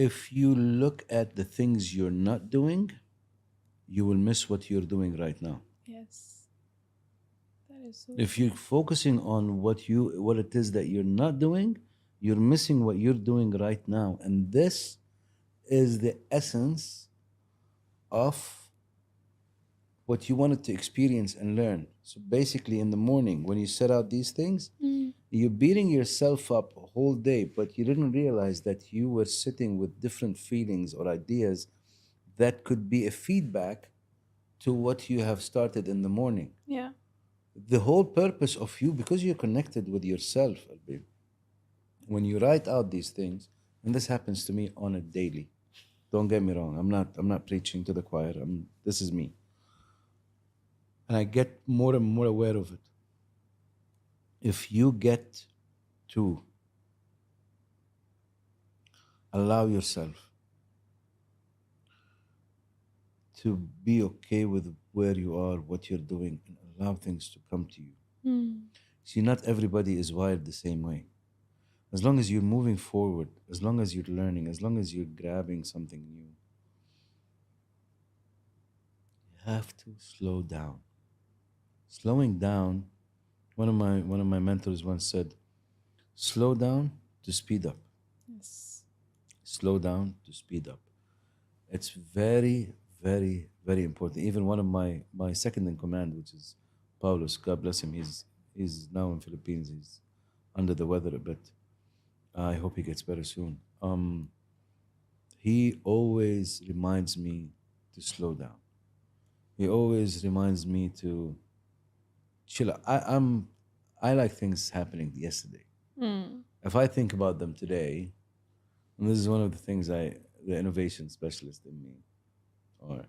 if you look at the things you're not doing, you will miss what you're doing right now. Yes. That is so If true. you're focusing on what it is that you're not doing, you're missing what you're doing right now. And this is the essence of what you wanted to experience and learn. So basically, in the morning, when you set out these things, Mm. you're beating yourself up a whole day, but you didn't realize that you were sitting with different feelings or ideas that could be a feedback to what you have started in the morning. Yeah. The whole purpose of you, because you're connected with yourself, Albib, when you write out these things, and this happens to me on a daily. Don't get me wrong. I'm not preaching to the choir. This is me. And I get more and more aware of it. If you get to allow yourself to be okay with where you are, what you're doing, and allow things to come to you. Mm. See, not everybody is wired the same way. As long as you're moving forward, as long as you're learning, as long as you're grabbing something new, you have to slow down. Slowing down, one of my mentors once said, slow down to speed up. Yes. Slow down to speed up. It's very, very, very important. Even one of my second in command, which is Paulos, God bless him, he's now in Philippines. He's under the weather a bit. I hope he gets better soon. He always reminds me to slow down. He always reminds me to chill out. I like things happening yesterday. Mm. If I think about them today, and this is one of the things the innovation specialist in me, or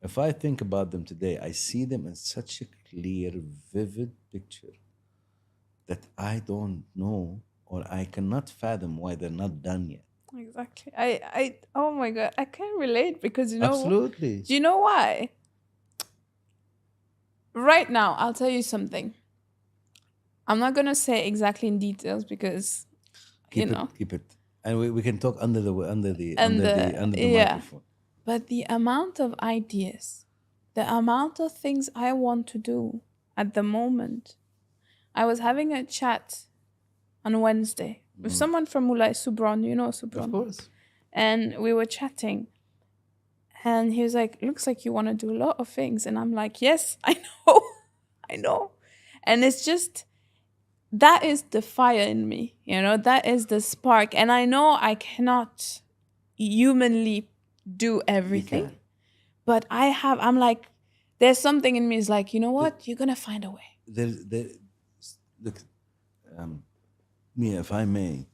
if I think about them today, I see them in such a clear, vivid picture that I don't know or I cannot fathom why they're not done yet. Exactly. Oh my God, I can relate because Absolutely. do you know why? Right now, I'll tell you something. I'm not gonna say exactly in details because you Keep know, it, keep it. And we can talk and the under the yeah, microphone. but the amount of ideas, the amount of things I want to do at the moment. I was having a chat on Wednesday with Mm. someone from Mulai Subron, you know Of Subron, course. and we were chatting. And he was like, looks like you want to do a lot of things. And I'm like, yes, I know. I know. And it's just, that is the fire in me, that is the spark. And I know I cannot humanly do You everything, can. but I'm like, there's something in me is like, you know The- what? You're going to find a way. there, look, um, Mia, if I may,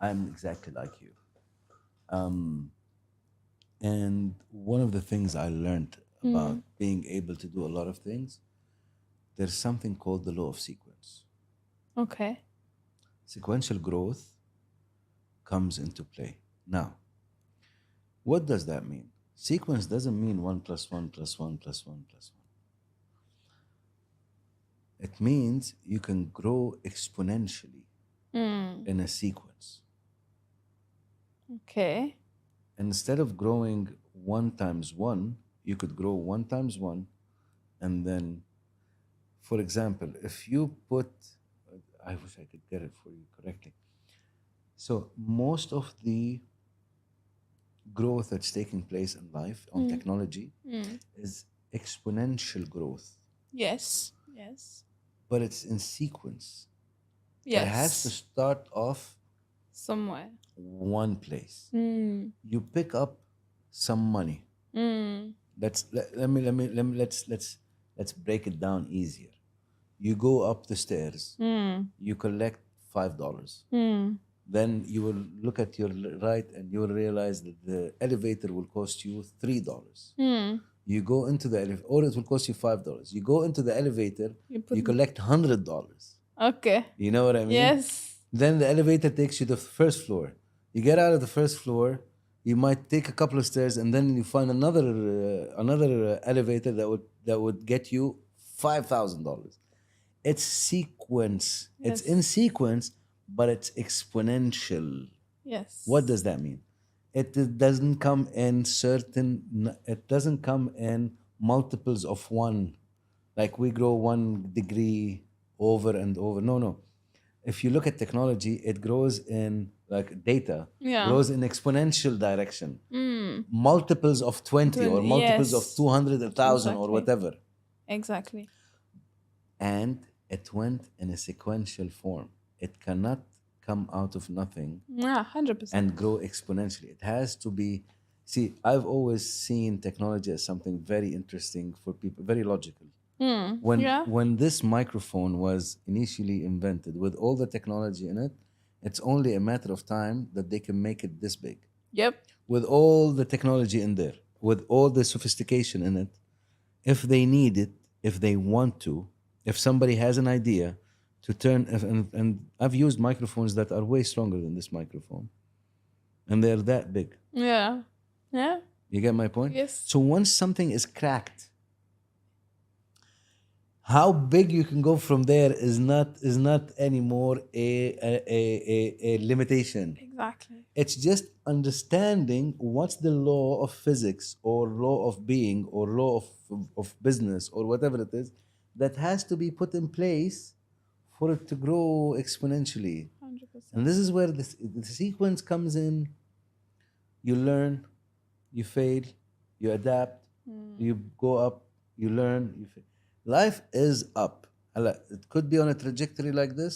I'm exactly like you. Um, and one of the things I learned about Mm, being able to do a lot of things, there's something called the law of sequence. okay. Sequential growth comes into play. Now, what does that mean? Sequence doesn't mean 1 plus 1 plus 1 plus 1 plus 1. It means you can grow exponentially Mm, in a sequence. okay. Instead of growing 1 times 1, you could grow 1 times 1. And then, for example, if you put, I wish I could get it for you correctly. So, most of the growth that's taking place in life on Mm, technology mm. is exponential growth, Yes. Yes. but it's in sequence. It has to Yes. start off Somewhere. one place. Mm, You pick up some money. mm, Let's break it down easier. You go up the stairs, mm, you collect $5. mm, Then you will look at your right and you will realize that the elevator will cost you $3. mm. You go into the elevator, or it will cost you $5. You go into the elevator, You put you collect $100. okay. You know what I mean? Yes. Then the elevator takes you to the first floor. You get out of the first floor, you might take a couple of stairs, and then you find another elevator that would get you $5,000. It's sequence. It's in Yes. sequence, but it's exponential. What Yes. does that mean? it doesn't come in it doesn't come in multiples of one, like we grow 1 degree over and over. No, no. If you look at technology, it grows in, like, data Yeah. grows in exponential direction, Mm. multiples of 20 or multiples of Yes. 200,000 or Exactly. whatever. Exactly. And it went in a sequential form. It cannot come out of nothing Yeah, 100%. and grow exponentially. It has to be. See, I've always seen technology as something very interesting for people, very logical. Mm. When Yeah. when this microphone was initially invented, with all the technology in it, it's only a matter of time that they can make it this big. Yep. With all the technology in there, with all the sophistication in it, if they need it, if they want to, if somebody has an idea to turn, and I've used microphones that are way stronger than this microphone, and they're that big. Yeah. Yeah. You get my point? Yes. So once something is cracked, how big you can go from there is not anymore a limitation. Exactly. It's just understanding what's the law of physics or law of being or law of business or whatever it is that has to be put in place for it to grow exponentially. And 100%. this is where the sequence comes in. You learn, you fail, you adapt, you go up, you learn. Life is up. It could be on a trajectory like this.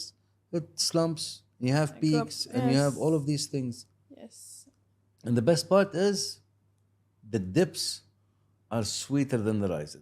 It slumps. You have I grew up. peaks, and you have all of Yes. these things. Yes. And the best part is the dips are sweeter than the rises.